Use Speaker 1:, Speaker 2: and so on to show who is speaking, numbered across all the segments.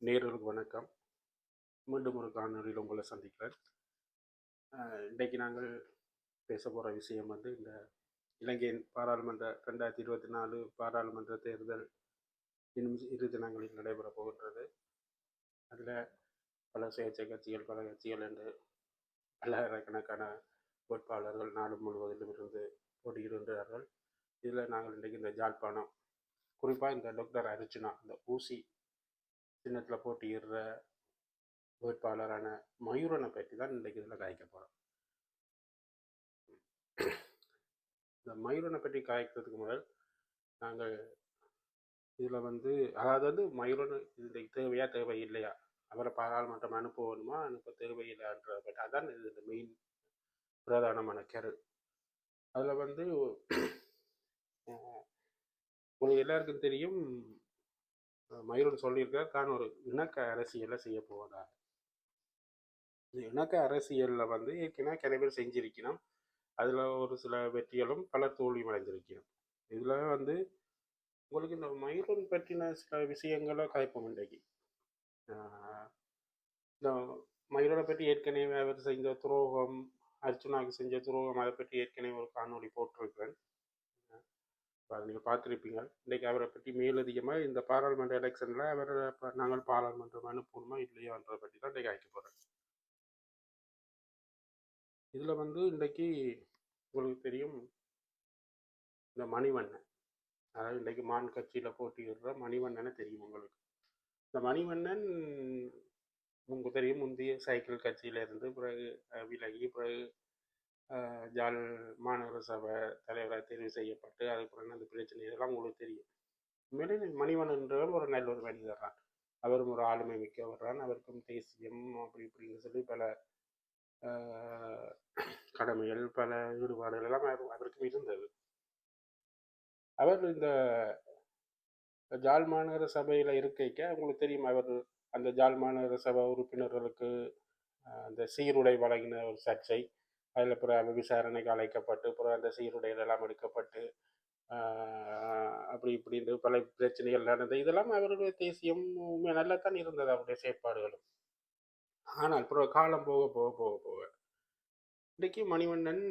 Speaker 1: நேயர்களுக்கு வணக்கம். மீண்டும் ஒரு காணொலியில் உங்களை சந்திக்கிறேன். இன்றைக்கு நாங்கள் பேச போகிற விஷயம் வந்து இந்த இலங்கையின் பாராளுமன்ற 2024 பாராளுமன்ற தேர்தல் இன்னும் இரு தினங்களில் நடைபெற போகின்றது. அதில் பல சுயேட்சை கட்சிகள், பல கட்சிகள் என்று பல்லாயிரக்கணக்கான வேட்பாளர்கள் நாடு முழுவதிலும் இருந்து போட்டியிடுகின்றார்கள். இதில் நாங்கள் இன்றைக்கு இந்த ஜாழ்ப்பாணம், குறிப்பாக இந்த டாக்டர் அர்ச்சுனா, இந்த ஊசி சின்னத்தில் போட்டியிடுற வேட்பாளரான மயூரனை பற்றி தான் இன்றைக்கு இதில் காய்க்க போகிறோம். இந்த மயூரனை பற்றி காய்க்கிறதுக்கு முதல் நாங்கள் இதில் அதாவது மயூரன் இன்றைக்கு தேவையா தேவை இல்லையா, அவரை பாராளுமன்றம் அனுப்பணுமா அனுப்ப தேவையில்லைன்ற பற்றி அதான் இது இந்த மெயின் பிரதானமான கரு. அதில் உங்களுக்கு எல்லாருக்கும் தெரியும், மயூரன் சொல்லியிருக்கார் தான் ஒரு இணக்க அரசியலை செய்ய போவதா. இந்த இணக்க அரசியலில் ஏற்கனவே நிறைய பேர் செஞ்சிருக்கணும். அதில் ஒரு சில வெற்றிகளும் பல தோல்வியும் அடைஞ்சிருக்கணும். இதில் உங்களுக்கு இந்த மயூரன் பற்றின சில விஷயங்களை காய்ப்போம் இன்றைக்கு. இந்த மயூரனை பற்றி ஏற்கனவே அவர் செஞ்ச துரோகம், அர்ச்சுனாவுக்கு செஞ்ச துரோகம், அதை பற்றி ஏற்கனவே ஒரு காணொலி போட்டிருக்கிறேன். அதை நீங்கள் பார்த்துருப்பீங்க. இன்றைக்கு அவரை பற்றி மேலதிகமாக இந்த பாராளுமன்ற எலெக்ஷனில் அவரை நாங்கள் பாராளுமன்றம் அனுப்பணுமா இல்லையான்றதை பற்றி தான் இன்றைக்கு ஆய்க்க போகிறேன். இதில் இன்றைக்கு உங்களுக்கு தெரியும், இந்த மணிவண்ணன், அதாவது இன்றைக்கு மான் கட்சியில் போட்டியிடுற மணிவண்ணனை தெரியும் உங்களுக்கு. இந்த மணிவண்ணன் உங்களுக்கு தெரியும், முந்தைய சைக்கிள் கட்சியிலிருந்து பிறகு விலகி பிறகு ஜாழ் மாநகர சபை தலைவராக தெரிவு செய்யப்பட்டு அதுக்கப்புறம் அந்த பிரச்சனை இதெல்லாம் உங்களுக்கு தெரியும். உண்மையிலே மணிவண்ணன்றவர் ஒரு நல்ல ஒரு மனிதர் தான். அவரும் ஒரு ஆளுமை மிக்கவர் தான். அவருக்கும் தேசியம் அப்படி இப்படின்னு சொல்லி பல கடமைகள், பல ஈடுபாடுகள் எல்லாம் அவருக்கும் இருந்தது. அவர் இந்த ஜாழ் மாநகர சபையில் இருக்கைக்க உங்களுக்கு தெரியும், அவர் அந்த ஜாழ் மாநகர சபை உறுப்பினர்களுக்கு அந்த சீருடை வழங்கின ஒரு சர்ச்சை, அதில் பிறகு விசாரணைக்கு அழைக்கப்பட்டு பிறகு அந்த சீருடைகள் எல்லாம் எடுக்கப்பட்டு அப்படி இப்படின்னு பல பிரச்சனைகள் நடந்தது. இதெல்லாம் அவருடைய தேசியம் நல்லா தான் இருந்தது, அவருடைய செயற்பாடுகளும். ஆனால் பிறகு காலம் போக போக போக போக இன்றைக்கு மணிவண்ணன்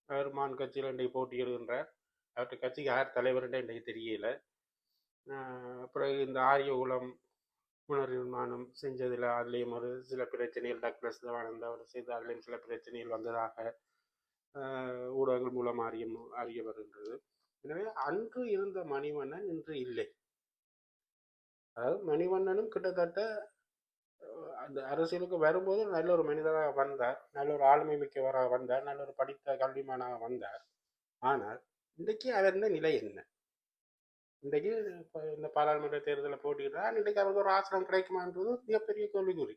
Speaker 1: அவர் மான் கட்சியில் இன்றைக்கு போட்டியிடுகின்றார். அவருடைய கட்சிக்கு யார் தலைவர்ன்ற இன்றைக்கு தெரியல. பிறகு இந்த ஆரிய குலம் புனர்நிர்மாணம் செஞ்சதில் அதுலேயும் ஒரு சில பிரச்சனைகள், டக்ளஸ் தேவானந்தா அவர் செய்த அதுலேயும் சில பிரச்சனைகள் வந்ததாக ஊடகங்கள் மூலம் அறிய வருகின்றது. எனவே அன்று இருந்த மணிவண்ணன் இன்று இல்லை. அதாவது மணிவண்ணனும் கிட்டத்தட்ட அந்த அரசியலுக்கு வரும்போது நல்ல ஒரு மனிதராக வந்தார், நல்ல ஒரு ஆளுமை மிக்கவராக வந்தார், நல்ல ஒரு படித்த கல்விமானாக வந்தார். ஆனால் இன்றைக்கு அவர் நிலை என்ன? இன்றைக்கு இந்த பாராளுமன்ற தேர்தலில் போட்டிக்கிட்டால் இன்றைக்கு அவருக்கு ஒரு ஆசனம் கிடைக்குமான்றது மிகப்பெரிய கேள்விக்குறி.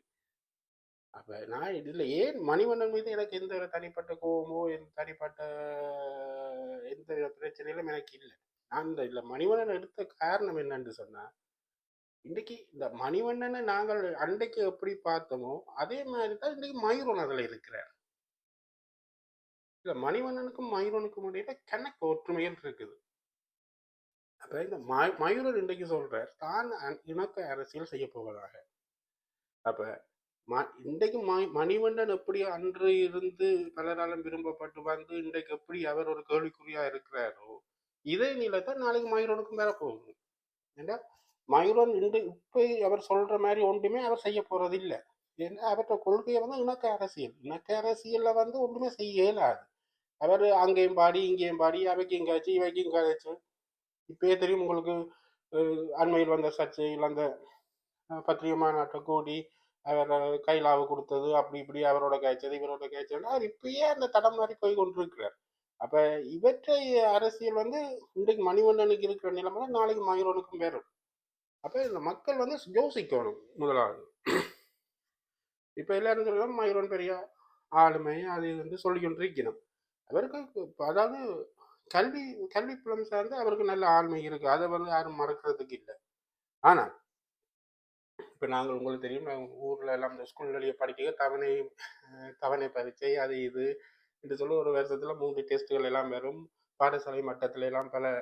Speaker 1: அப்போ நான் இதில் ஏன் மணிவண்ணன் மீது எனக்கு எந்த ஒரு தனிப்பட்ட கோபமோ தனிப்பட்ட எந்த பிரச்சனையிலும் எனக்கு இல்லை. நான் இந்த மணிவண்ணன் எடுத்த காரணம் என்னன்னு சொன்னால், இன்றைக்கு இந்த மணிவண்ணனை நாங்கள் அன்றைக்கு எப்படி பார்த்தோமோ அதே மாதிரி தான் இன்றைக்கு மயூரன் அதில் இருக்கிறார். இல்லை, மணிவண்ணனுக்கும் மயூரனுக்கும் இடையில கணக்கு ஒற்றுமைகள் இருக்குது. அப்போ இந்த மயூரன் இன்றைக்கு சொல்றார் தான் இணக்க அரசியல் செய்ய போவதாக. அப்போ இன்றைக்கு மணிவண்ணன் எப்படி அன்று இருந்து பலராலும் விரும்பப்பட்டு இன்றைக்கு எப்படி அவர் ஒரு கேள்விக்குறியா இருக்கிறாரோ இதே நிலைத்தான் நாளைக்கு மயூரனுக்கும் வேற போகுது. ஏன்னா மயூரன் இப்ப அவர் சொல்ற மாதிரி ஒன்றுமே அவர் செய்ய போறது இல்லை. ஏன்னா அவற்ற கொள்கையை இணக்க அரசியல், இணக்க அரசியல்ல ஒன்றுமே செய்ய இயலாது. அவர் அங்கேயும் பாடி இங்கேயும் பாடி அவைக்கும் காய்ச்சி இவைக்கும் காய்ச்சி. இப்பயே தெரியும் உங்களுக்கு, அண்மையில் வந்த சர்ச்சையில் அந்த பத்திரிகை மாநாட்டை கூடி அவர் கைலாவை கொடுத்தது, அப்படி இப்படி அவரோட காய்ச்சது இவரோட காய்ச்சது, அவர் இப்பயே அந்த தடம் மாதிரி போய் கொண்டிருக்கிறார். அப்ப இவற்றை அரசியல் இன்றைக்கு மணிவண்ணனுக்கு இருக்கிற நிலைமை நாளைக்கு மயூரனுக்கும் வேறும். அப்ப இந்த மக்கள் யோசிக்கணும் முதலாவது. இப்ப எல்லாரும் சொல்லலாம் மயூரன் பெரிய ஆளுமை அது சொல்லிக்கொண்டிருக்கணும். அவருக்கு அதாவது கல்வி புலம் சார்ந்து அவருக்கு நல்ல ஆளுமை இருக்கு, அதை யாரும் மறக்கிறதுக்கு இல்லை. ஆனா இப்போ நாங்கள் உங்களுக்கு தெரியும், நாங்கள் ஊரில் எல்லாம் இந்த ஸ்கூல்லையே படிக்க தவணை பரீட்சை அது இது என்று சொல்லி ஒரு வருஷத்தில் 3 டெஸ்ட்டுகள் எல்லாம் வரும். பாடசாலை மட்டத்தில் எல்லாம் பல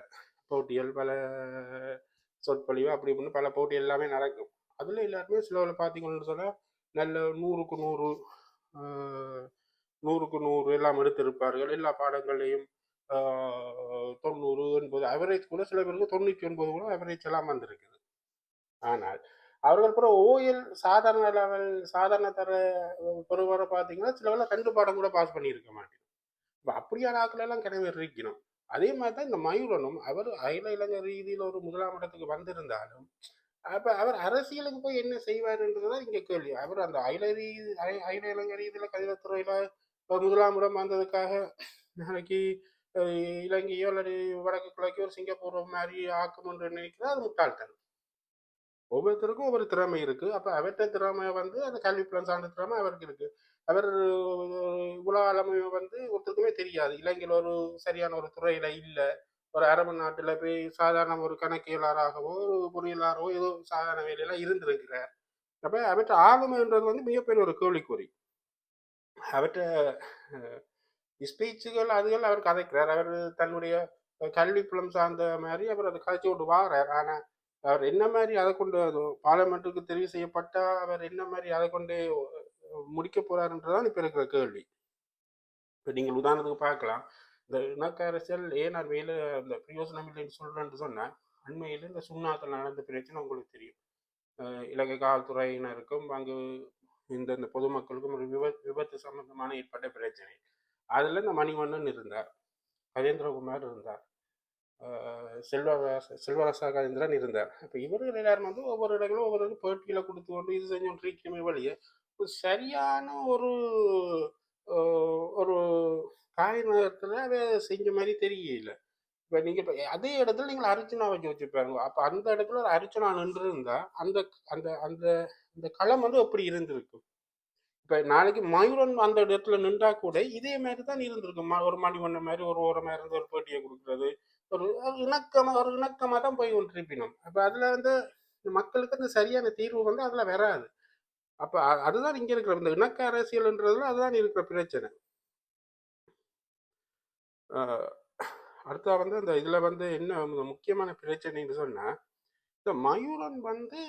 Speaker 1: போட்டிகள், பல சொற்பொழிவு அப்படி இப்படின்னு பல போட்டி எல்லாமே நடக்கும். அதில் எல்லாருமே சிலவில் பார்த்தீங்கன்னு சொன்னால் நல்ல 100க்கு 100 100க்கு 100 எல்லாம் எடுத்திருப்பார்கள். எல்லா பாடங்களையும் 90, 80 அவரேஜ் கூட சில பேருக்கு 99 கூட அவரேஜ் எல்லாம் வந்திருக்குது. ஆனால் அவர்கள் பிறகு ஓஎல் சாதாரண லெவல் சாதாரண தர பெறுவரை பார்த்தீங்கன்னா சில 2 பாடம் கூட பாஸ் பண்ணியிருக்க மாட்டேன். இப்போ அப்படியான ஆட்கள் எல்லாம் கிணவர் இருக்கணும். அதே மாதிரி தான் இந்த மயூரனும் அவர் அகில இளைஞர் ரீதியில் ஒரு முதலாம் இடத்துக்கு வந்திருந்தாலும் அப்ப அவர் அரசியலுக்கு போய் என்ன செய்வாருன்றதுதான் இங்க கேள்வி. அவர் அந்த அகில இளைஞர் ரீதியில கணிதத்துறையில முதலாம் இடம் வந்ததுக்காக நாளைக்கு இலங்கையோ அல்லது வடக்கு கிழக்கையோ ஒரு சிங்கப்பூர் மாதிரி ஆக்கும் என்று நினைக்கிறது அது முட்டாள்தனம். ஒவ்வொருத்தருக்கும் ஒவ்வொரு திறமை இருக்கு. அப்ப அவற்ற திறமை வந்து அந்த கல்வி புலன் சார்ந்த திறமை அவருக்கு இருக்கு. அவர் இவ்வளவு ஆழமை வந்து ஒருத்தருக்குமே தெரியாது. இலங்கையில் ஒரு சரியான ஒரு துறையில இல்லை. ஒரு அரபு நாட்டுல போய் சாதாரண ஒரு கணக்கியலாராகவோ ஒரு பொறியியலாரோ ஏதோ சாதாரண வேலையெல்லாம் இருந்திருக்கிறார். அப்ப அவற்ற ஆளுமைன்றது வந்து மிகப்பெரிய ஒரு கேள்விக்குறி. அவற்ற ஸ்பீச்சுகள் அதுகள் அவர் கதைக்கிறார். அவர் தன்னுடைய கல்வி புலம் சார்ந்த மாதிரி அவர் அதை கதைச்சு கொண்டு வாரார். ஆனா அவர் என்ன மாதிரி அதை கொண்டு பார்லிமெண்ட்டுக்கு தெரிவு செய்யப்பட்டா அவர் என்ன மாதிரி அதை கொண்டு முடிக்க போறாருன்றதான் இப்ப இருக்கிற கேள்வி. இப்ப நீங்கள் உதாரணத்துக்கு பார்க்கலாம், இந்த இணக்க அரசியல் ஏன் நான் வேலை இந்த பிரயோசனம் இல்லைன்னு சொல்றேன்னு சொன்னா அண்மையில் இந்த சுண்ணாக்கள் நடந்த பிரச்சனை உங்களுக்கு தெரியும். இலங்கை காவல்துறையினருக்கும் அங்கு இந்த பொதுமக்களுக்கும் ஒரு விபத்து சம்பந்தமான ஏற்பட்ட பிரச்சனை. அதுல இந்த மணிவண்ணன் இருந்தார், கஜேந்திரகுமார் இருந்தார், செல்வரசா கஜேந்திரன் இருந்தார். அப்ப இவர்கள் எல்லாரும் வந்து ஒவ்வொரு இடங்களும் ஒவ்வொரு பேட்டியில கொடுத்து கொண்டு இது செஞ்சோம் இருக்கணுமே வழியே சரியான ஒரு ஒரு காரணத்துல அதை செஞ்ச மாதிரி தெரியல. இப்ப நீங்க இப்ப அதே இடத்துல நீங்கள் அர்ச்சனா வச்சு வச்சுப்பாருங்க. அப்ப அந்த இடத்துல ஒரு அர்ச்சனா நின்று இருந்தா அந்த அந்த அந்த அந்த களம் வந்து எப்படி இருந்திருக்கும். இப்ப நாளைக்கு மயூரன் அந்த இடத்துல நின்றா கூட இதே மாதிரி தான் இருந்திருக்கும். ஒரு மணிவண்ண மாதிரி ஒரு ஓரமா இருந்து ஒரு பேட்டியை கொடுக்கறது ஒரு இணக்கமா தான் போய் கொண்டிருப்பினோம். அப்ப அதுல வந்து மக்களுக்கு அந்த சரியான தீர்வு வந்து அதுல வராது. அப்ப அதுதான் இங்க இருக்கிற இந்த இணக்க அரசியல்ன்றதுல அதுதான் இருக்கிற பிரச்சனை. அடுத்தா வந்து அந்த இதுல வந்து என்ன முக்கியமான பிரச்சனைன்னு சொன்னா இந்த மயூரன் வந்து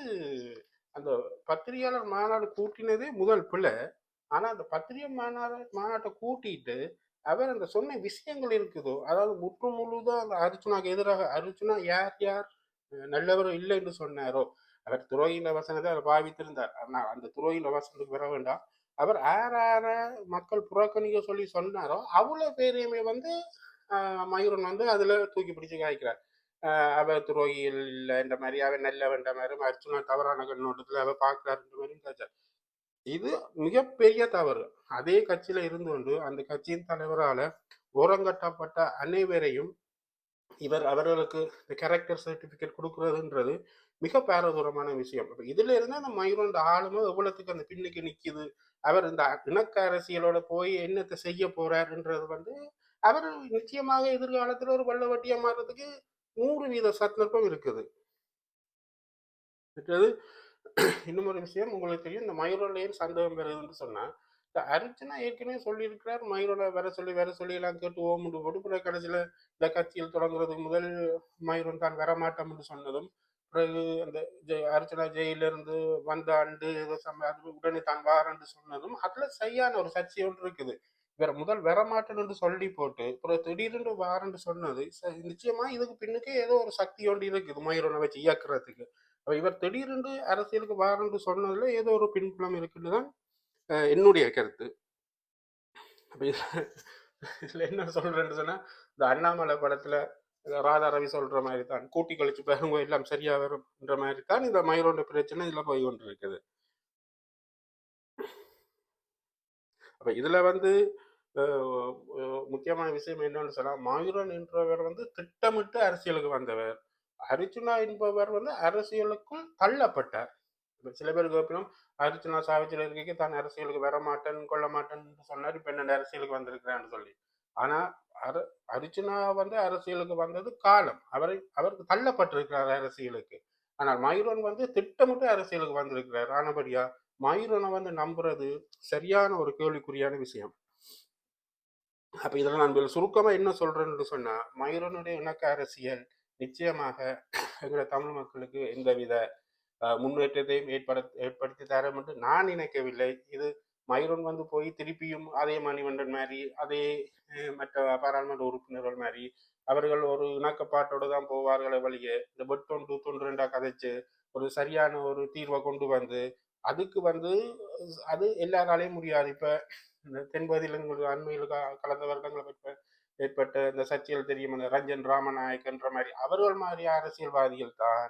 Speaker 1: அந்த பத்திரிகையாளர் மாநாடு கூட்டினதே முதல் பிள்ளை. ஆனா அந்த பத்திரிகை மாநாட்டை கூட்டிட்டு அவர் அந்த சொன்ன விஷயங்கள் இருக்குதோ அதாவது முற்று முழுதான் அந்த அர்ஜுனாக்கு எதிராக அர்ஜுனா யார் யார் நல்லவர் இல்லை என்று சொன்னாரோ அவர் துரோகில வசனத்தை அவர் பாவித்திருந்தார். ஆனால் அந்த துரோகில வசனத்துக்கு வர வேண்டாம். அவர் ஆற மக்கள் புறக்கணிக்க சொல்லி சொன்னாரோ அவ்வளவு பேரையுமே வந்து மயூரன் வந்து அதுல தூக்கி பிடிச்சு காய்க்கிறார். அவ துரோகிகள் இல்லை இந்த மாதிரி அவ நல்லவன்ற மாதிரி அர்ச்சுனா தவறான கண்ணோட்டத்துல அவ பாக்குறாருன்ற மாதிரி காய்ச்சார். இது மிகப்பெரிய தவறு. அதே கட்சியில இருந்து கொண்டு அந்த கட்சியின் தலைவரால ஓரங்கட்டப்பட்ட அனைவரையும் இவர் அவர்களுக்கு இந்த கேரக்டர் சர்டிபிகேட் கொடுக்கறதுன்றது மிக பாரதூரமான விஷயம். இதுல இருந்து அந்த மயூரன் ஆளுமை எவ்வளவுக்கு அந்த பின்னுக்கு நிக்குது, அவர் இந்த இணக்க அரசியலோட போய் என்னத்தை செய்ய போறாருன்றது வந்து அவர் நிச்சயமாக எதிர்காலத்துல ஒரு வல்லவட்டியா மாறுறதுக்கு 100% சந்தர்ப்பம் இருக்குது. இன்னும் ஒரு விஷயம் உங்களுக்கு தெரியும், இந்த மயூரன்லையும் சந்தேகம் பெறுதுன்னு சொன்னா இந்த அர்ச்சனா ஏற்கனவே சொல்லியிருக்கிறார் மயூரனை வர சொல்லி எல்லாம் கேட்டு ஓமுண்டு போட்டு கடைசியில இந்த கட்சியில் தொடங்குறதுக்கு முதல் மயூரன் தான் வரமாட்டோம்னு சொன்னதும் பிறகு அந்த அர்ச்சனா ஜெயிலிருந்து வந்த ஆண்டு ஏதோ உடனே தான் வாரன்னு சொன்னதும் அதுல சரியான ஒரு சர்ச்சை ஒன்று இருக்குது. வேற முதல் வரமாட்டேன்னு சொல்லி போட்டு அப்புறம் திடீர்னு வாரன்னு சொன்னது நிச்சயமா இதுக்கு பின்னுக்கே ஏதோ ஒரு சக்தி ஒன்று இருக்குது மயூரனை வச்சு இயக்குறதுக்கு. இவர் திடீரென்று அரசியலுக்கு வாரன்னு சொன்னதுல ஏதோ ஒரு பின்புலம் இருக்குன்னு தான் என்னுடைய கருத்து. இதுல என்ன சொல்றேன்னு சொன்னா இந்த அண்ணாமலை படத்துல ராதா ரவி சொல்ற மாதிரி தான் கூட்டி கழிச்சு பாருங்க எல்லாம் சரியா வரும்ன்ற மாதிரி தான் இந்த மயூரோட பிரச்சனை இதுல போய் கொண்டு இருக்குது. அப்ப இதுல வந்து முக்கியமான விஷயம் என்னன்னு சொன்னா மயூரன் என்றவர் வந்து திட்டமிட்டு அரசியலுக்கு வந்தவர். அர்ஜுனா என்பவர் வந்து அரசியலுக்குள் தள்ளப்பட்டார். சில பேருக்கு எப்படியும் அர்ஜுனா சாவிச்சில இருக்க தான் அரசியலுக்கு வர மாட்டேன் கொள்ள மாட்டேன்னு சொன்னார். இப்ப என்ன அரசியலுக்கு வந்திருக்கிறான்னு சொல்லி. ஆனா அர்ஜுனா வந்து அரசியலுக்கு வந்தது காலம் அவருக்கு தள்ளப்பட்டிருக்கிறார் அரசியலுக்கு. ஆனால் மயூரன் வந்து திட்டமிட்டு அரசியலுக்கு வந்திருக்கிறார். ஆனபடியா மயூரனை வந்து நம்புறது சரியான ஒரு கேள்விக்குறியான விஷயம். அப்ப இதுல நான் சுருக்கமா என்ன சொல்றேன்னு சொன்னா மயூரனுடைய இணக்க அரசியல் நிச்சயமாக எங்களுடைய தமிழ் மக்களுக்கு எந்தவித முன்னேற்றத்தையும் ஏற்படுத்தி தரும் என்று நான் நினைக்கவில்லை. இது மயூரன் வந்து போய் திருப்பியும் அதே மணிவண்ணன் மாதிரி அதே மற்ற பாராளுமன்ற உறுப்பினர்கள் மாதிரி அவர்கள் ஒரு இணக்கப்பாட்டோடு தான் போவார்களே வழியே இந்த வெட்டொன்று தொன்று கதைச்சு ஒரு சரியான ஒரு தீர்வை கொண்டு வந்து அதுக்கு வந்து அது எல்லாராலையும் முடியாது. இப்ப இந்த தென்பகுதியில் அண்மையில் கலந்த வருடங்கள் ஏற்பட்ட இந்த சர்ச்சைகள் தெரியும், ரஞ்சன் ராமநாயக் என்ற மாதிரி அவர்கள் மாதிரி அரசியல்வாதிகள் தான்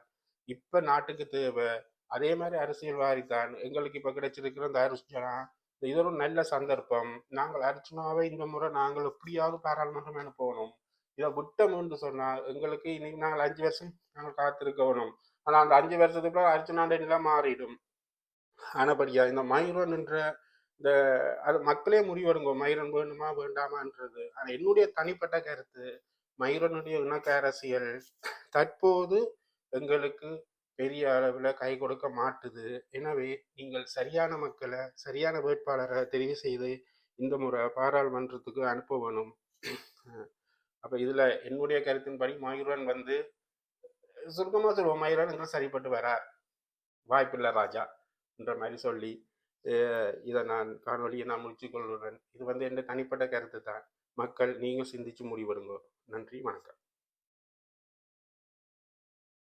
Speaker 1: இப்ப நாட்டுக்கு தேவை. அதே மாதிரி அரசியல்வாதி தான் எங்களுக்கு இப்ப கிடைச்சிருக்கிற இந்த அர்ச்சனா. இது ஒரு நல்ல சந்தர்ப்பம். நாங்கள் அர்ச்சனாவை இந்த முறை நாங்கள் எப்படியாவது பாராளுமன்றம் அனுப்பணும். இதை விட்டோம் என்று சொன்னால் எங்களுக்கு இன்னைக்கு நாங்கள் 5 வருஷம் நாங்கள் காத்திருக்கணும். ஆனா அந்த 5 வருஷத்துக்குள்ள அர்ச்சனாண்ட நிலம் மாறிடும். ஆனபடியா இந்த மயூரன் என்ற இந்த அது மக்களே முடிவெடுங்க மயூரன் வேணுமா வேண்டாமான்றது. ஆனா என்னுடைய தனிப்பட்ட கருத்து மயூரனுடைய இணக்க அரசியல் தற்போது எங்களுக்கு பெரிய அளவில் கை கொடுக்க மாட்டுது. எனவே நீங்கள் சரியான மக்களை சரியான வேட்பாளரை தெரிவு செய்து இந்த முறை பாராளுமன்றத்துக்கு அனுப்ப வேணும். அப்ப இதுல என்னுடைய கருத்தின்படி மயூரன் வந்து சுருக்கமா சொல்லுவோம், மயூரன் எங்களுக்கு சரிப்பட்டு வரார், வாய்ப்பில்லை ராஜா என்ற மாதிரி சொல்லி இதை நான் காணொலியை நான் முடிச்சுக் கொள்கிறேன். இது வந்து என் தனிப்பட்ட கருத்து தான். மக்கள் நீங்கள் சிந்திச்சு முடிவெடுங்க. நன்றி, வணக்கம்.